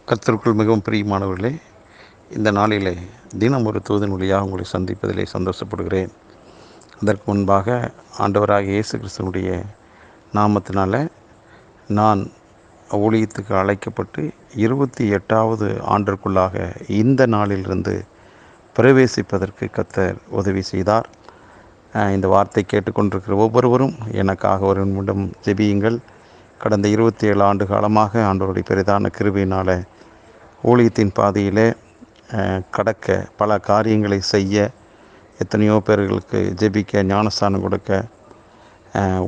கர்த்தருக்குள் மிகவும் பிரியமானவர்களே, இந்த நாளிலே தினம் ஒரு தூதன் வழியாக உங்களை சந்திப்பதிலே சந்தோஷப்படுகிறேன். அதற்கு முன்பாக ஆண்டவராகிய இயேசு கிறிஸ்துவனுடைய நாமத்தினால நான் ஊழியத்துக்கு அழைக்கப்பட்டு 28வது ஆண்டிற்குள்ளாக இந்த நாளிலிருந்து பிரவேசிப்பதற்கு கர்த்தர் உதவி செய்தார். இந்த வார்த்தை கேட்டுக்கொண்டிருக்கிற ஒவ்வொருவரும் எனக்காக ஒரு நிமிடம் ஜெபியுங்கள். கடந்த 27 ஆண்டு காலமாக ஆண்டவருடைய பெரிதான கிருபையினால் ஊழியத்தின் பாதையில் கடக்க, பல காரியங்களை செய்ய, எத்தனையோ பேர்களுக்கு ஜெபிக்க, ஞானஸ்தானம் கொடுக்க,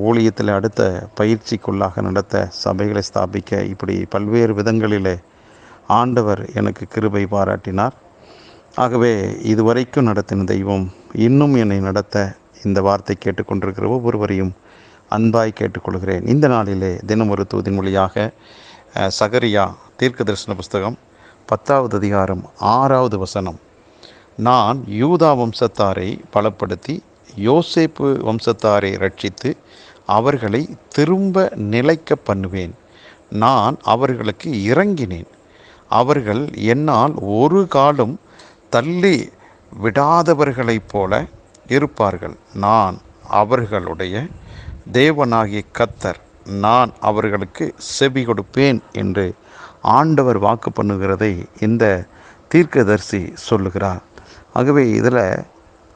ஊழியத்தில் அடுத்த பயிற்சிக்குள்ளாக நடத்த, சபைகளை ஸ்தாபிக்க, இப்படி பல்வேறு விதங்களில் ஆண்டவர் எனக்கு கிருபை பாராட்டினார். ஆகவே இதுவரைக்கும் நடத்தின தெய்வம் இன்னும் என்னை நடத்த இந்த வார்த்தை கேட்டுக்கொண்டிருக்கிற ஒவ்வொருவரையும் அன்பாய் கேட்டுக்கொள்கிறேன். இந்த நாளிலே தினம் ஒரு தூதின் மொழியாக சகரியா தீர்க்க தரிசன புஸ்தகம் 10வது அதிகாரம் 6வது வசனம். நான் யூதா வம்சத்தாரை பலப்படுத்தி யோசேப்பு வம்சத்தாரை ரட்சித்து அவர்களை திரும்ப நிலைக்க பண்ணுவேன். நான் அவர்களுக்கு இறங்கினேன். அவர்கள் என்னால் ஒரு காலம் தள்ளி விடாதவர்களைப் போல இருப்பார்கள். நான் அவர்களுடைய தேவனாகிய கர்த்தர், நான் அவர்களுக்கு செவி கொடுப்பேன் என்று ஆண்டவர் வாக்கு பண்ணுகிறதை இந்த தீர்க்கதரிசி சொல்லுகிறார். ஆகவே இதில்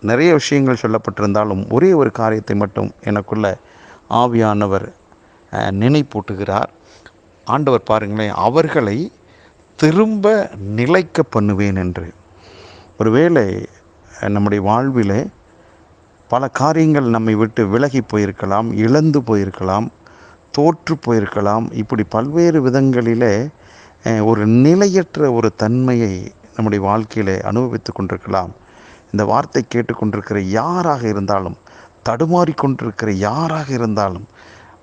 நிறைய விஷயங்கள் சொல்லப்பட்டிருந்தாலும் ஒரே ஒரு காரியத்தை மட்டும் எனக்குள்ள ஆவியானவர் நினைப்பூட்டுகிறார். ஆண்டவர் பாருங்களேன், அவர்களை திரும்ப நிலைக்க பண்ணுவேன் என்று. ஒருவேளை நம்முடைய வாழ்விலே பல காரியங்கள் நம்மை விட்டு விலகி போயிருக்கலாம், இழந்து போயிருக்கலாம், தோற்று போயிருக்கலாம். இப்படி பல்வேறு விதங்களிலே ஒரு நிலையற்ற ஒரு தன்மையை நம்முடைய வாழ்க்கையில் அனுபவித்து கொண்டிருக்கலாம். இந்த வார்த்தை கேட்டுக்கொண்டிருக்கிற யாராக இருந்தாலும், தடுமாறி கொண்டிருக்கிற யாராக இருந்தாலும்,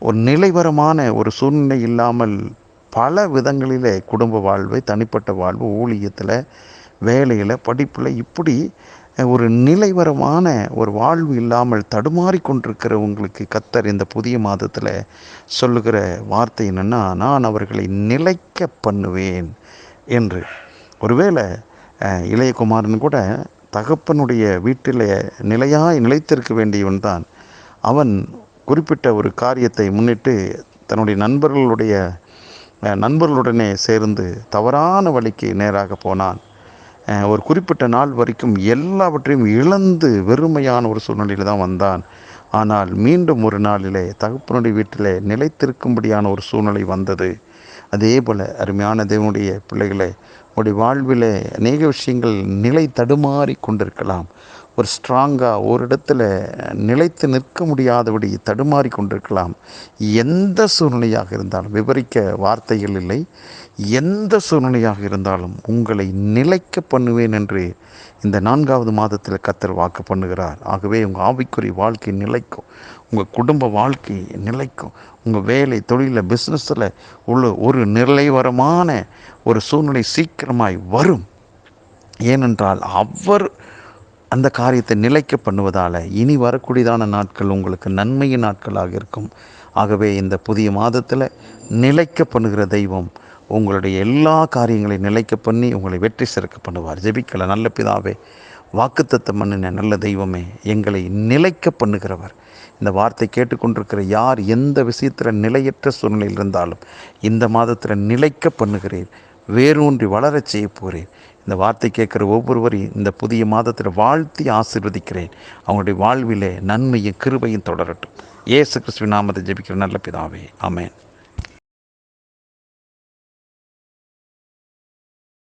ஒரு நிலைவரமான ஒரு சூழ்நிலை இல்லாமல் பல விதங்களிலே குடும்ப வாழ்வை, தனிப்பட்ட வாழ்வு, ஊழியத்தில், வேலையில், படிப்பில், இப்படி ஒரு நிலைவரமான ஒரு வாழ்வு இல்லாமல் தடுமாறி கொண்டிருக்கிறவங்களுக்கு கர்த்தர் இந்த புதிய மாதத்தில் சொல்லுகிற வார்த்தை என்னென்னா, நான் அவர்களை நிலைக்க பண்ணுவேன் என்று. ஒருவேளை இளையகுமாரன் கூட தகப்பனுடைய வீட்டில் நிலைத்திருக்க வேண்டியவன் தான். அவன் குறிப்பிட்ட ஒரு காரியத்தை முன்னிட்டு தன்னுடைய நண்பர்களுடனே சேர்ந்து தவறான வழிக்கு நேராக போனான். ஒரு குறிப்பிட்ட நாள் வரைக்கும் எல்லாவற்றையும் இழந்து வெறுமையான ஒரு சூழ்நிலையில் தான் வந்தான். ஆனால் மீண்டும் ஒரு நாளிலே தகப்பனுடைய வீட்டிலே நிலைத்திருக்கும்படியான ஒரு சூழ்நிலை வந்தது. அதே போல் அருமையான தேவனுடைய பிள்ளைகளை, உங்களுடைய வாழ்விலே அநேக விஷயங்கள் நிலை தடுமாறி கொண்டிருக்கலாம். ஒரு ஸ்ட்ராங்காக ஒரு இடத்துல நிலைத்து நிற்க முடியாதபடி தடுமாறி கொண்டிருக்கலாம். எந்த சூழ்நிலையாக இருந்தாலும், விவரிக்க வார்த்தைகள் இல்லை, எந்த சூழ்நிலையாக இருந்தாலும் உங்களை நிலைக்க பண்ணுவேன் என்று இந்த 4வது மாதத்தில் கர்த்தர் வாக்கு பண்ணுகிறார். ஆகவே உங்கள் ஆவிக்குரிய வாழ்க்கை நிலைக்கும், உங்கள் குடும்ப வாழ்க்கை நிலைக்கும், உங்கள் வேலை, தொழிலில், பிஸ்னஸில் உள்ள ஒரு நிலைவரமான ஒரு சூழ்நிலை சீக்கிரமாய் வரும். ஏனென்றால் அவர் அந்த காரியத்தை நிலைக்க பண்ணுவதால் இனி வரக்கூடியதான நாட்கள் உங்களுக்கு நன்மையின் நாட்களாக இருக்கும். ஆகவே இந்த புதிய மாதத்தில் நிலைக்க பண்ணுகிற தெய்வம் உங்களுடைய எல்லா காரியங்களையும் நிலைக்க பண்ணி உங்களை வெற்றி சிறக்க பண்ணுவார். ஜெபிக்கல. நல்ல பிதாவே, வாக்குத்தத்தம் பண்ணின நல்ல தெய்வமே, எங்களை நிலைக்க பண்ணுகிறவர். இந்த வார்த்தை கேட்டுக்கொண்டிருக்கிற யார் எந்த விஷயத்தில் நிலையற்ற சூழ்நிலையில் இருந்தாலும் இந்த மாதத்தில் நிலைக்க பண்ணுகிறேன், வேரூன்றி வளரச் செய்ய போகிறேன். இந்த வார்த்தை கேட்குற ஒவ்வொருவரையும் இந்த புதிய மாதத்தில் வாழ்த்தி ஆசீர்வதிக்கிறேன். அவங்களுடைய வாழ்விலே நன்மையும் கிருபையும் தொடரட்டும். இயேசு கிறிஸ்துவின் நாமத்தை ஜெபிக்கிற நல்ல பிதாவே, ஆமென்.